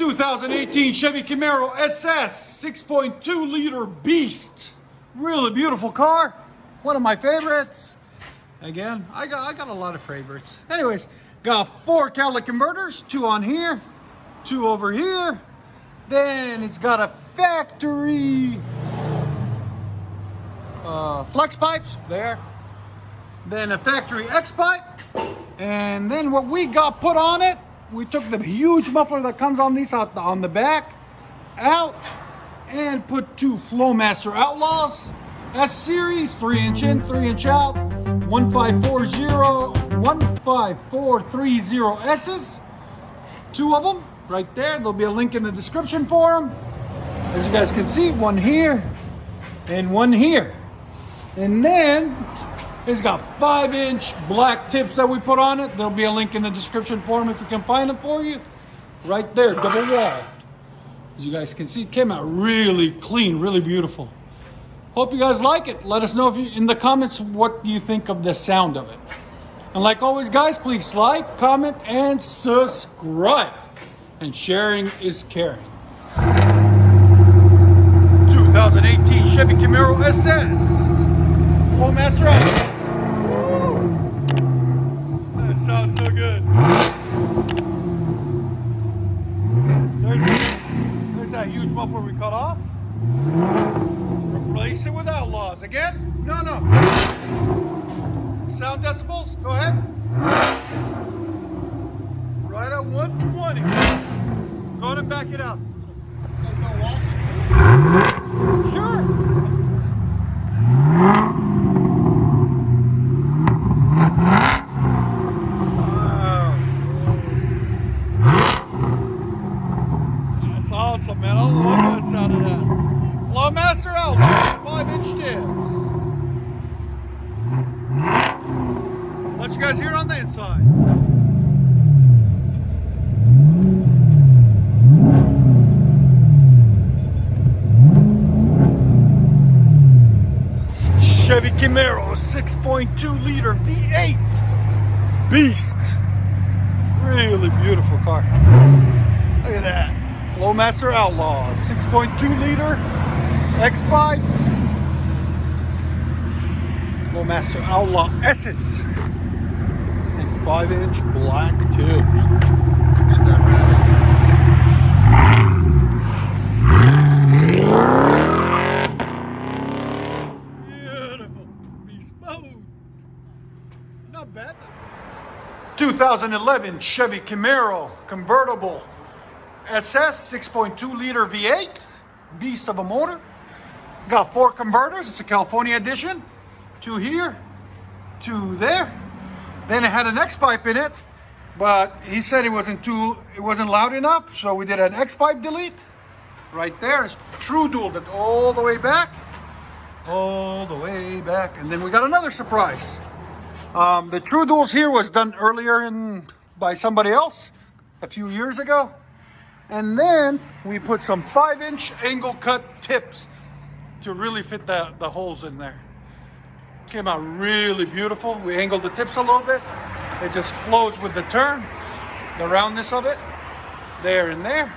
2018 Chevy Camaro SS 6.2 liter beast. Really beautiful car. One of my favorites. Again, I got a lot of favorites. Anyways, got 4 catalytic converters, 2 on here, 2 over here. Then it's got a factory flex pipes there. Then a factory X pipe. And then what we got put on it, we took the huge muffler that comes on these out on the back out and put 2 Flowmaster Outlaws S series, 3-inch in, 3-inch out, 15430 S's, 2 of them right there. There'll be a link in the description for them. As you guys can see, 1 here and 1 here. And then it's got 5-inch black tips that we put on it. There'll be a link in the description for them if we can find them for you. Right there, double walled. As you guys can see, it came out really clean, really beautiful. Hope you guys like it. Let us know if you, in the comments, what do you think of the sound of it. And like always, guys, please like, comment, and subscribe. And sharing is caring. 2018 Chevy Camaro SS. Flowmaster out. That sounds so good. There's that huge muffler we cut off. Replace it with Outlaws. Again? No. Sound decibels? Go ahead. Right at 120. Go ahead and back it up. You guys know Walson's here? Sure. That's awesome, man. I love the sound of that. Flowmaster Outlaw, 5-inch tips. Let you guys hear it on the inside. Chevy Camaro 6.2 liter V8 beast. Really beautiful car. Look at that. Flowmaster Outlaw 6.2 liter X5. Flowmaster Outlaw SS. And 5-inch black too. Get that beautiful. Be smooth. Not bad. 2011 Chevy Camaro convertible SS 6.2 liter V8 beast of a motor. Got 4 converters. It's a California edition. 2 here, 2 there. Then it had an X pipe in it, but he said it wasn't loud enough, so we did an X pipe delete. Right there, it's true dual that all the way back, and then we got another surprise. The true duals here was done earlier by somebody else a few years ago. And then we put some 5-inch angle cut tips to really fit the holes in there. Came out really beautiful. We angled the tips a little bit. It just flows with the turn, the roundness of it. There and there.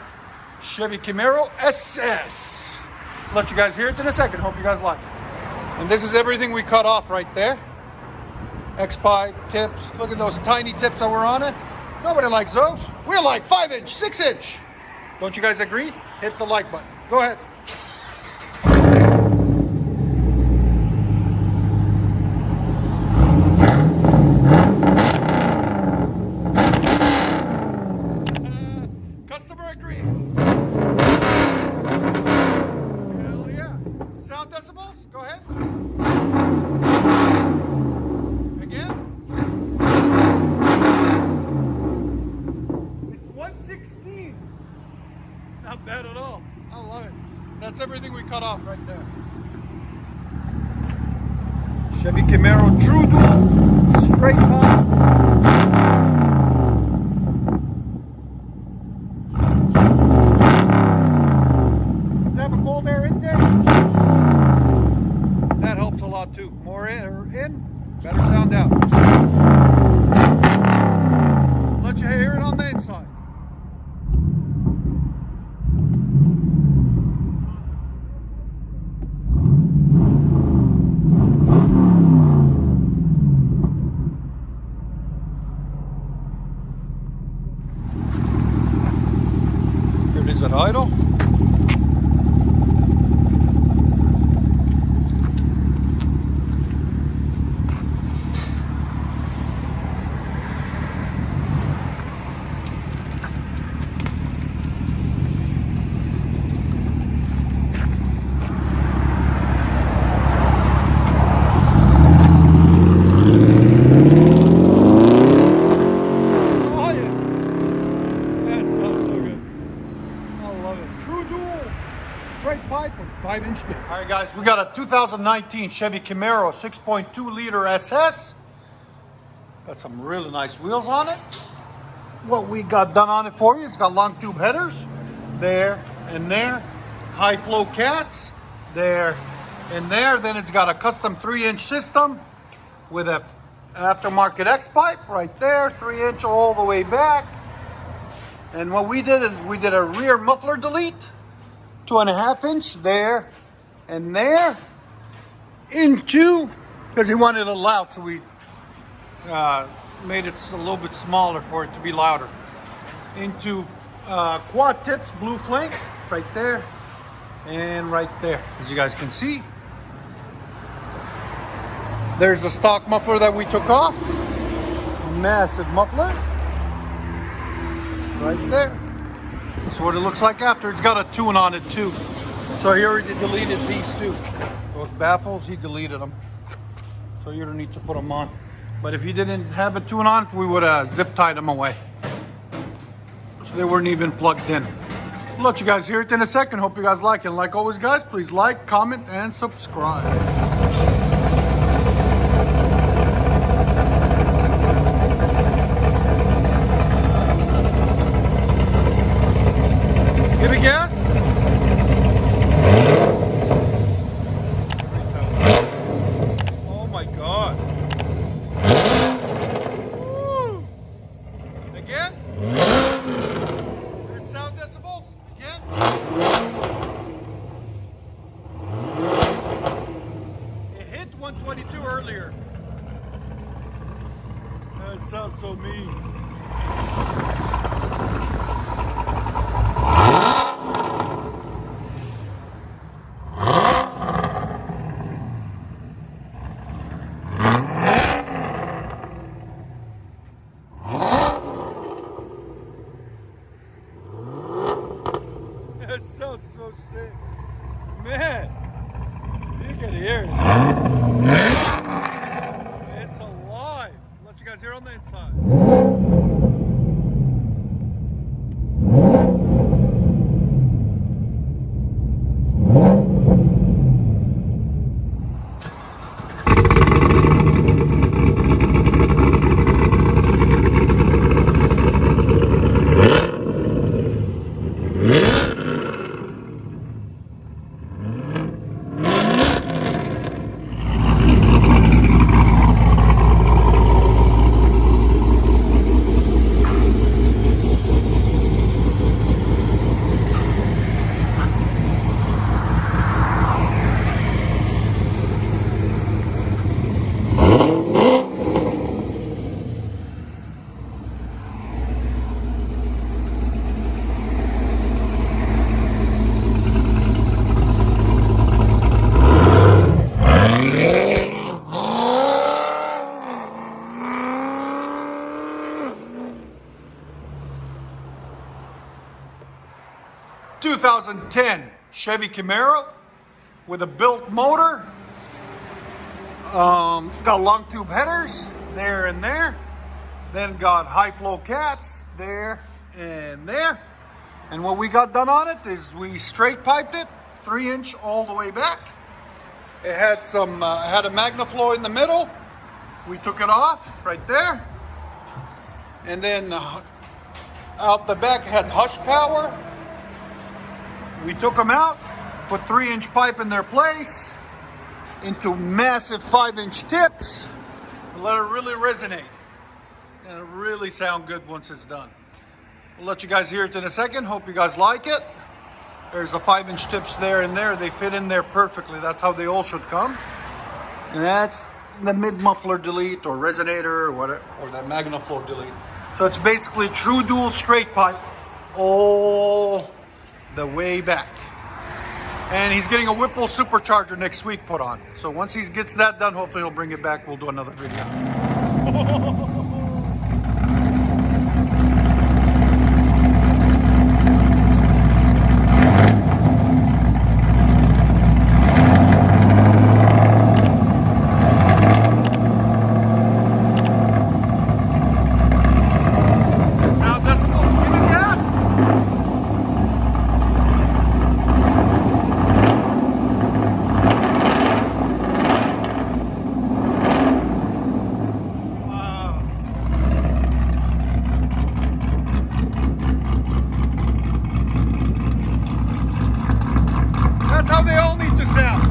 Chevy Camaro SS. Let you guys hear it in a second. Hope you guys like it. And this is everything we cut off right there. X-pipe, tips. Look at those tiny tips that were on it. Nobody likes those. We're like 5-inch, 6-inch. Don't you guys agree? Hit the like button. Go ahead. Customer agrees. Hell yeah. Sound decibels? Go ahead. Again. It's 116. Not bad at all. I love it. That's everything we cut off right there. Chevy Camaro True Dual, straight pipe. Does it have a cold air intake? That helps a lot too. More in, better sound out. Let you hear it on the inside. at idle. Straight pipe with 5-inch tip. All right, guys, we got a 2019 Chevy Camaro 6.2 liter SS. Got some really nice wheels on it. What we got done on it for you, it's got long tube headers, there and there. High flow cats, there and there. Then it's got a custom 3-inch system with a aftermarket X pipe right there, 3-inch all the way back. And what we did is we did a rear muffler delete, 2.5-inch there and there, into, because he wanted it loud, so we made it a little bit smaller for it to be louder, into quad tips, blue flame, right there and right there, as you guys can see. There's the stock muffler that we took off, massive muffler, right there. That's what it looks like after. It's got a tune on it too. So he already deleted these two. Those baffles, he deleted them. So you don't need to put them on. But if he didn't have a tune on it, we would have zip tied them away. So they weren't even plugged in. I'll let you guys hear it in a second. Hope you guys like it. And like always, guys, please like, comment, and subscribe. Give me gas. Oh my God. Woo. Again. There's sound decibels. Again. It hit 122 earlier. That sounds so mean. That sounds so sick. Man, you can hear it. It's alive. Let you guys hear on the inside. '10 Chevy Camaro with a built motor. Got long tube headers there and there. Then got high flow cats there and there. And what we got done on it is we straight piped it, 3-inch all the way back. It had some, had a MagnaFlow in the middle. We took it off right there. And then out the back it had hush power. We took them out, put 3-inch pipe in their place, into massive 5-inch tips to let it really resonate. And it really sound good once it's done. We'll let you guys hear it in a second. Hope you guys like it. There's the 5-inch tips there and there. They fit in there perfectly. That's how they all should come. And that's the mid muffler delete or resonator or whatever, or that MagnaFlow delete. So it's basically true dual straight pipe all the way back. And he's getting a Whipple supercharger next week put on. So once he gets that done, hopefully he'll bring it back. We'll do another video. That's how they all need to sound.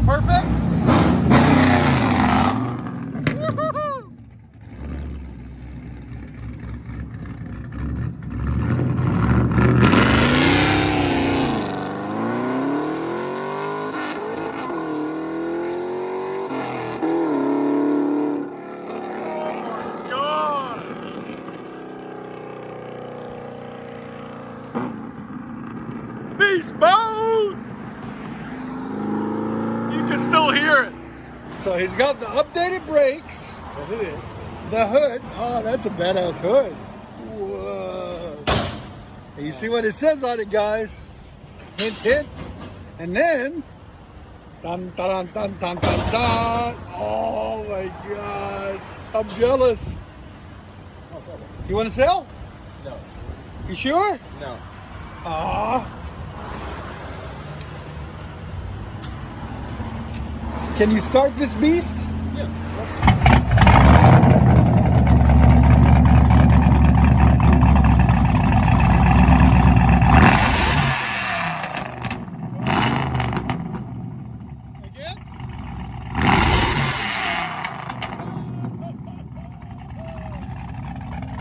Perfect? Woo-hoo-hoo. Oh my God. Beast mode! You can still hear it. So he's got the updated brakes. The hood. The hood. Oh, that's a badass hood. Whoa. And you see what it says on it, guys. Hint, hint. And then, dun, dun, dun, dun, dun, dun. Oh my God. I'm jealous. You want to sell? No. You sure? No. Ah. Can you start this beast? Yeah. Again?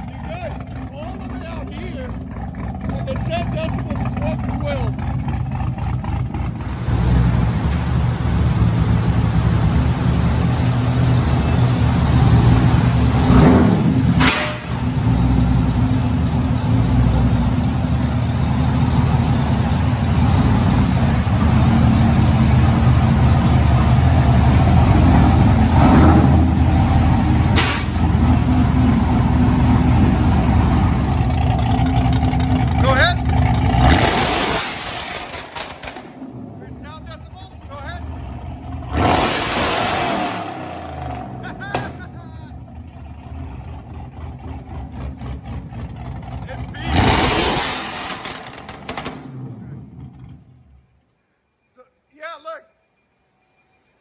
You guys, all the way out here, and the set decibel is 112.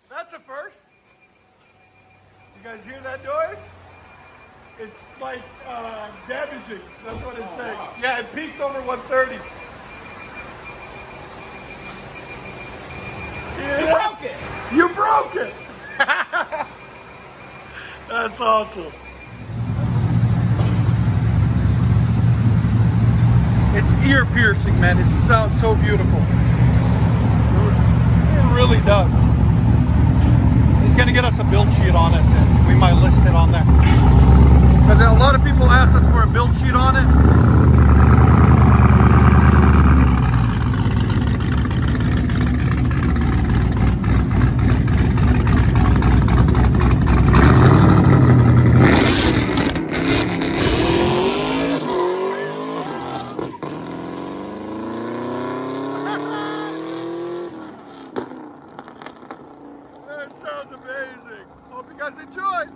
That's a first. You guys hear that noise? It's like damaging. That's what it's saying. Wow. Yeah, it peaked over 130. Yeah. You broke it. You broke it. That's awesome. It's ear piercing, man. It sounds so beautiful. It really does. He's going to get us a build sheet on it, and we might list it on there. Because a lot of people ask us for a build sheet on it. That sounds amazing. Hope you guys enjoyed.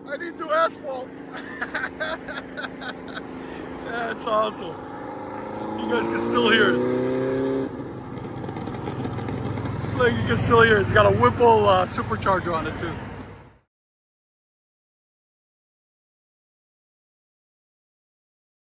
I need new asphalt. That's awesome. You guys can still hear it. Look, you can still hear it. It's got a Whipple supercharger on it too.